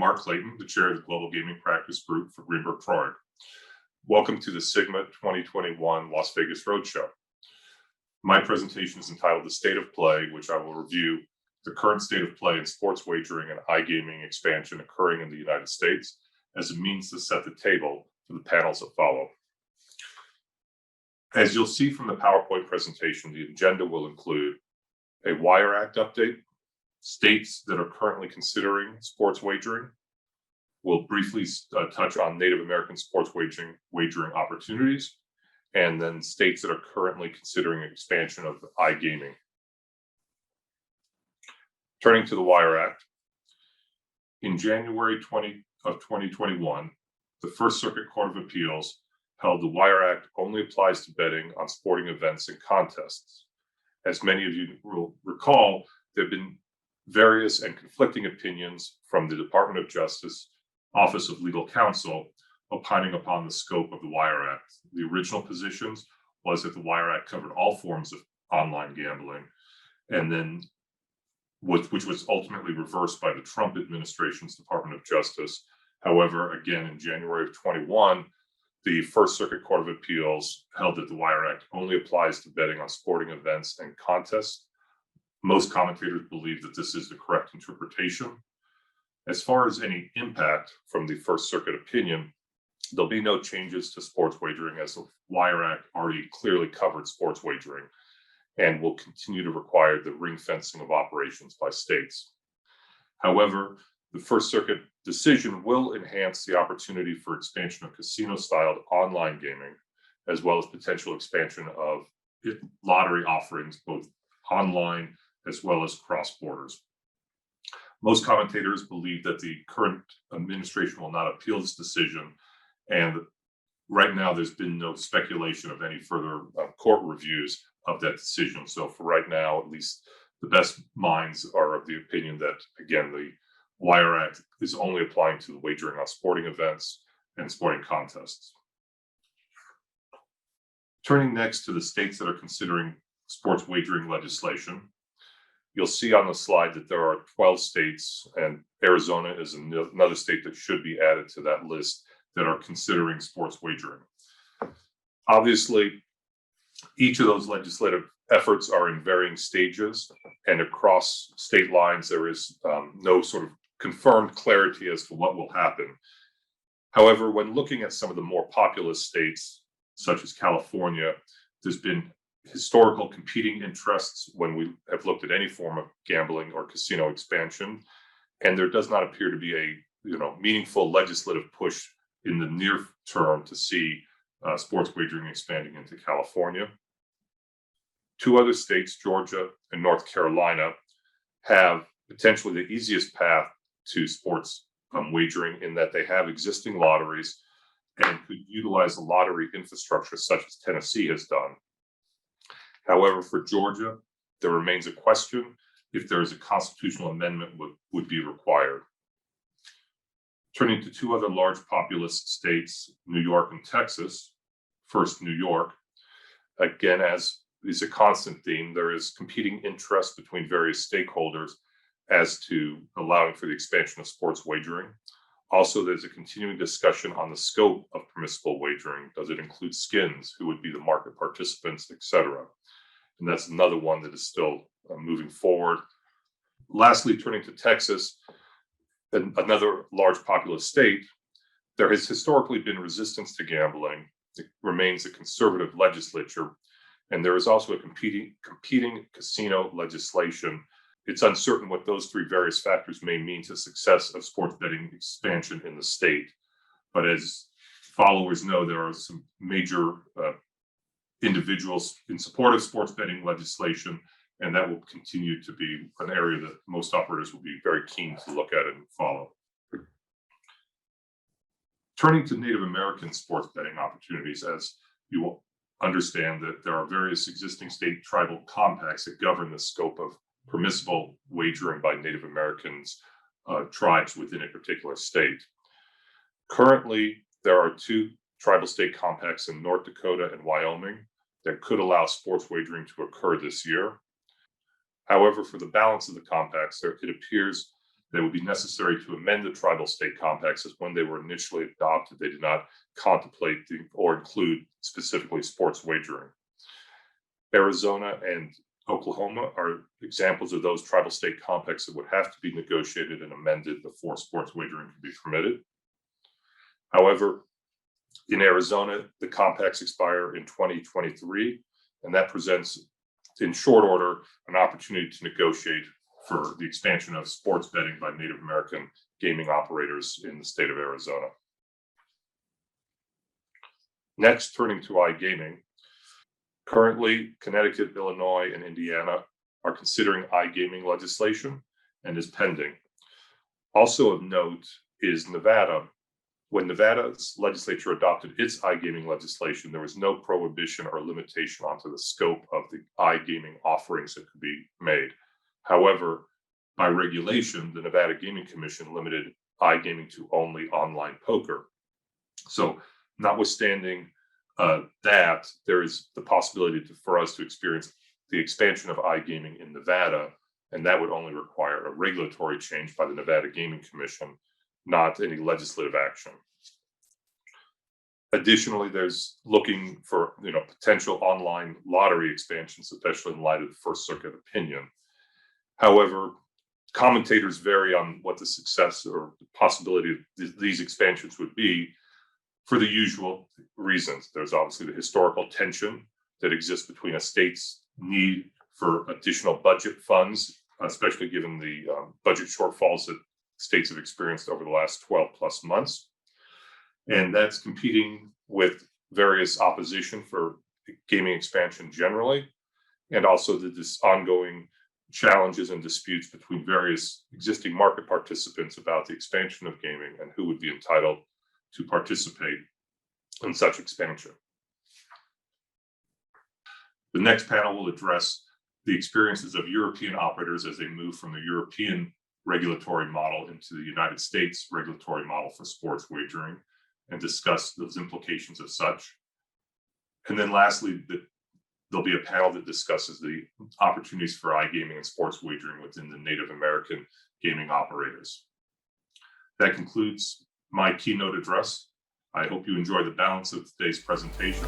Mark Clayton, the chair of the Global Gaming Practice Group for Greenberg Traurig. Welcome to the SiGMA 2021 Las Vegas Roadshow. My presentation is entitled The State of Play, which I will review the current state of play in sports wagering and iGaming expansion occurring in the United States as a means to set the table for the panels that follow. As you'll see from the PowerPoint presentation, the agenda will include a Wire Act update, states that are currently considering sports wagering. We'll briefly touch on Native American sports wagering opportunities, and then states that are currently considering expansion of iGaming. Turning to the Wire Act, in January 2021, the First Circuit Court of Appeals held the Wire Act only applies to betting on sporting events and contests. As many of you will recall, there have been various and conflicting opinions from the Department of Justice Office of Legal Counsel opining upon the scope of the Wire Act. The original positions was that the Wire Act covered all forms of online gambling, and then which was ultimately reversed by the Trump administration's Department of Justice. However, again, in January of 21, the First Circuit Court of Appeals held that the Wire Act only applies to betting on sporting events and contests. Most commentators believe that this is the correct interpretation. As far as any impact from the First Circuit opinion, there'll be no changes to sports wagering, as the Wire Act already clearly covered sports wagering and will continue to require the ring fencing of operations by states. However, the First Circuit decision will enhance the opportunity for expansion of casino-styled online gaming, as well as potential expansion of lottery offerings, both online as well as cross borders. Most commentators believe that the current administration will not appeal this decision, and right now there's been no speculation of any further court reviews of that decision. So for right now, at least the best minds are of the opinion that, again, the Wire Act is only applying to the wagering on sporting events and sporting contests. Turning next to the states that are considering sports wagering legislation, you'll see on the slide that there are 12 states, and Arizona is another state that should be added to that list that are considering sports wagering. Obviously, each of those legislative efforts are in varying stages, and across state lines, there is no sort of confirmed clarity as to what will happen. However, when looking at some of the more populous states, such as California, there's been historical competing interests when we have looked at any form of gambling or casino expansion, and there does not appear to be a meaningful legislative push in the near term to see sports wagering expanding into California. Two other states, Georgia and North Carolina, have potentially the easiest path to sports wagering in that they have existing lotteries and could utilize the lottery infrastructure such as Tennessee has done. However, for Georgia, there remains a question if there is a constitutional amendment would be required. Turning to two other large populous states, New York and Texas. First, New York. Again, as is a constant theme, there is competing interest between various stakeholders as to allowing for the expansion of sports wagering. Also, there's a continuing discussion on the scope of permissible wagering. Does it include skins? Who would be the market participants, etc.? And that's another one that is still moving forward. Lastly, turning to Texas, another large populous state, there has historically been resistance to gambling. It remains a conservative legislature, and there is also a competing casino legislation. It's uncertain what those three various factors may mean to success of sports betting expansion in the state. But as followers know, there are some major individuals in support of sports betting legislation, and that will continue to be an area that most operators will be very keen to look at and follow. Turning to Native American sports betting opportunities, as you will understand that there are various existing state tribal compacts that govern the scope of permissible wagering by Native Americans tribes within a particular state. Currently, there are two tribal state compacts in North Dakota and Wyoming that could allow sports wagering to occur this year. However, for the balance of the compacts, it appears that would be necessary to amend the tribal state compacts, as when they were initially adopted, they did not contemplate or include specifically sports wagering. Arizona and Oklahoma are examples of those tribal state compacts that would have to be negotiated and amended before sports wagering can be permitted. However, in Arizona, the compacts expire in 2023, and that presents, in short order, an opportunity to negotiate for the expansion of sports betting by Native American gaming operators in the state of Arizona. Next, turning to iGaming. Currently, Connecticut, Illinois, and Indiana are considering iGaming legislation and is pending. Also of note is Nevada. When Nevada's legislature adopted its iGaming legislation, there was no prohibition or limitation onto the scope of the iGaming offerings that could be made. However, by regulation, the Nevada Gaming Commission limited iGaming to only online poker. So, notwithstanding that, there is the possibility for us to experience the expansion of iGaming in Nevada, and that would only require a regulatory change by the Nevada Gaming Commission, not any legislative action. Additionally, there's looking for potential online lottery expansions, especially in light of the First Circuit opinion. However, commentators vary on what the success or the possibility of these expansions would be, for the usual reasons. There's obviously the historical tension that exists between a state's need for additional budget funds, especially given the budget shortfalls that states have experienced over the last 12 plus months. And that's competing with various opposition for gaming expansion generally, and also this ongoing challenges and disputes between various existing market participants about the expansion of gaming and who would be entitled to participate in such expansion. The next panel will address the experiences of European operators as they move from the European regulatory model into the United States regulatory model for sports wagering, and discuss those implications of such. And then lastly, there'll be a panel that discusses the opportunities for iGaming and sports wagering within the Native American gaming operators. That concludes my keynote address. I hope you enjoy the balance of today's presentation.